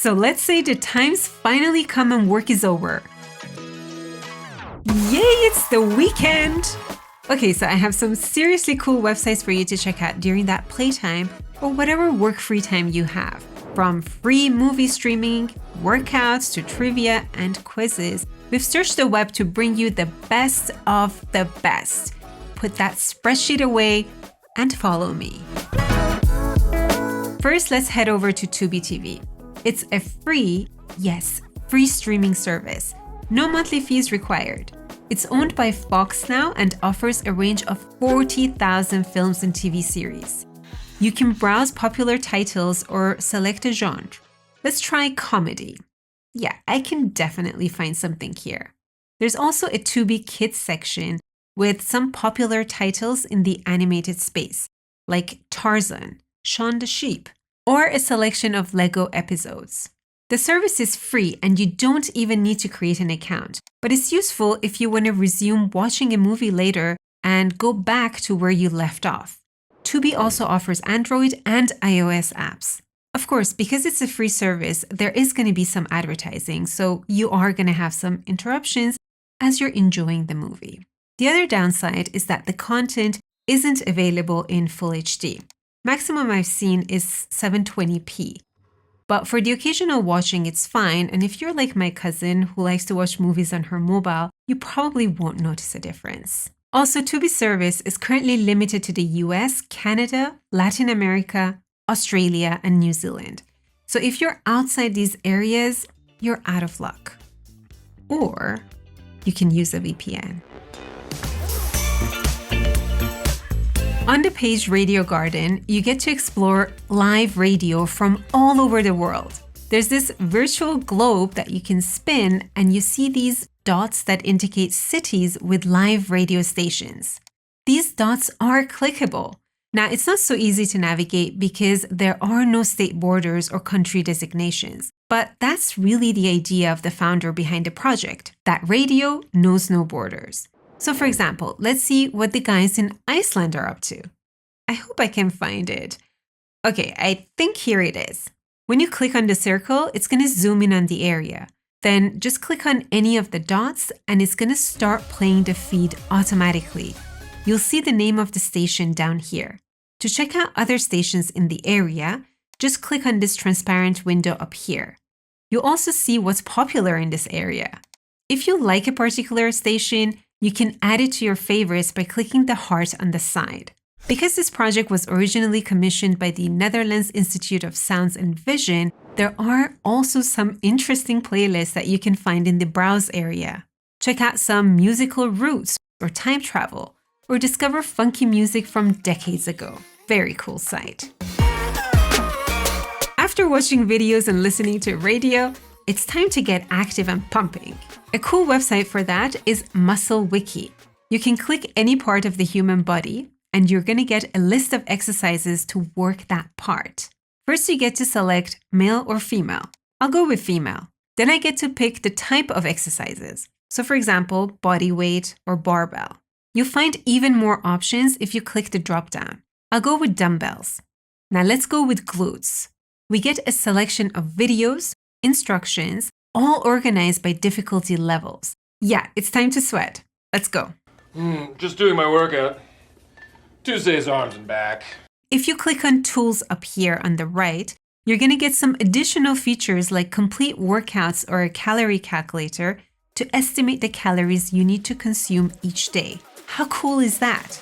So let's say the time's finally come and work is over. Yay, it's the weekend! Okay, so I have some seriously cool websites for you to check out during that playtime or whatever work-free time you have. From free movie streaming, workouts to trivia and quizzes, we've searched the web to bring you the best of the best. Put that spreadsheet away and follow me. First, let's head over to Tubi TV. It's a free streaming service. No monthly fees required. It's owned by Fox now and offers a range of 40,000 films and TV series. You can browse popular titles or select a genre. Let's try comedy. Yeah, I can definitely find something here. There's also a Tubi Kids section with some popular titles in the animated space, like Tarzan, Shaun the Sheep, or a selection of Lego episodes. The service is free and you don't even need to create an account, but it's useful if you want to resume watching a movie later and go back to where you left off. Tubi also offers Android and iOS apps. Of course, because it's a free service, there is going to be some advertising, so you are going to have some interruptions as you're enjoying the movie. The other downside is that the content isn't available in Full HD. Maximum I've seen is 720p. But for the occasional watching, it's fine, and if you're like my cousin who likes to watch movies on her mobile, you probably won't notice a difference. Also, Tubi's service is currently limited to the US, Canada, Latin America, Australia, and New Zealand. So if you're outside these areas, you're out of luck. Or you can use a VPN. On the page Radio Garden, you get to explore live radio from all over the world. There's this virtual globe that you can spin, and you see these dots that indicate cities with live radio stations. These dots are clickable. Now, it's not so easy to navigate because there are no state borders or country designations, but that's really the idea of the founder behind the project, that radio knows no borders. So for example, let's see what the guys in Iceland are up to. I hope I can find it. Okay, I think here it is. When you click on the circle, it's going to zoom in on the area. Then just click on any of the dots and it's going to start playing the feed automatically. You'll see the name of the station down here. To check out other stations in the area, just click on this transparent window up here. You'll also see what's popular in this area. If you like a particular station, you can add it to your favorites by clicking the heart on the side. Because this project was originally commissioned by the Netherlands Institute of Sounds and Vision, there are also some interesting playlists that you can find in the browse area. Check out some musical roots or time travel, or discover funky music from decades ago. Very cool site. After watching videos and listening to radio, it's time to get active and pumping. A cool website for that is Muscle Wiki. You can click any part of the human body, and you're going to get a list of exercises to work that part. First, you get to select male or female. I'll go with female. Then I get to pick the type of exercises. So for example, body weight or barbell. You'll find even more options if you click the drop-down. I'll go with dumbbells. Now let's go with glutes. We get a selection of videos, instructions, all organized by difficulty levels. Yeah, it's time to sweat. Let's go. Just doing my workout. Tuesday's arms and back. If you click on Tools up here on the right, you're going to get some additional features like complete workouts or a calorie calculator to estimate the calories you need to consume each day. How cool is that?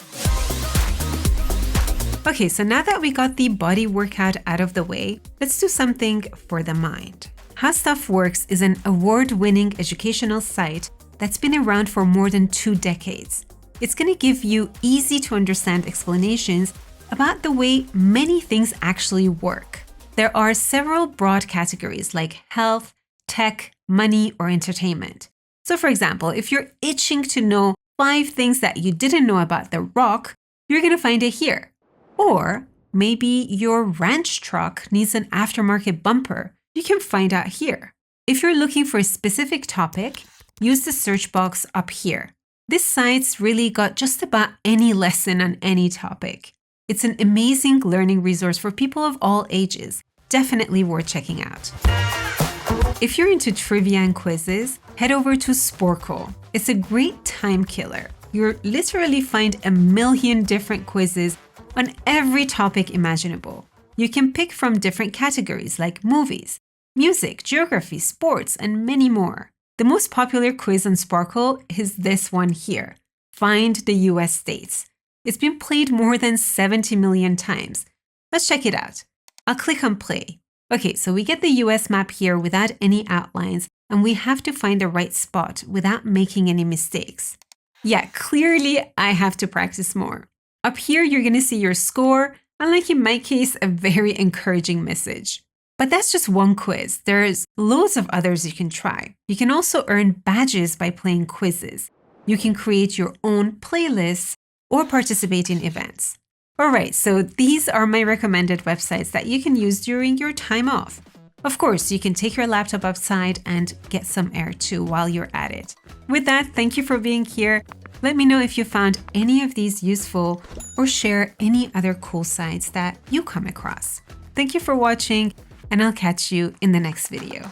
Okay, so now that we got the body workout out of the way, let's do something for the mind. How Stuff Works is an award-winning educational site that's been around for more than 2 decades. It's going to give you easy-to-understand explanations about the way many things actually work. There are several broad categories like health, tech, money, or entertainment. So for example, if you're itching to know 5 things that you didn't know about The Rock, you're going to find it here. Or maybe your ranch truck needs an aftermarket bumper. You can find out here. If you're looking for a specific topic, use the search box up here. This site's really got just about any lesson on any topic. It's an amazing learning resource for people of all ages. Definitely worth checking out. If you're into trivia and quizzes, head over to Sporkle. It's a great time killer. You'll literally find a million different quizzes on every topic imaginable. You can pick from different categories like movies, music, geography, sports, and many more. The most popular quiz on Sparkle is this one here. Find the US states. It's been played more than 70 million times. Let's check it out. I'll click on play. Okay, so we get the US map here without any outlines, and we have to find the right spot without making any mistakes. Yeah, clearly I have to practice more. Up here, you're gonna see your score, and like in my case, a very encouraging message. But that's just one quiz. There's loads of others you can try. You can also earn badges by playing quizzes. You can create your own playlists or participate in events. All right, so these are my recommended websites that you can use during your time off. Of course, you can take your laptop outside and get some air too while you're at it. With that, thank you for being here. Let me know if you found any of these useful or share any other cool sites that you come across. Thank you for watching, and I'll catch you in the next video.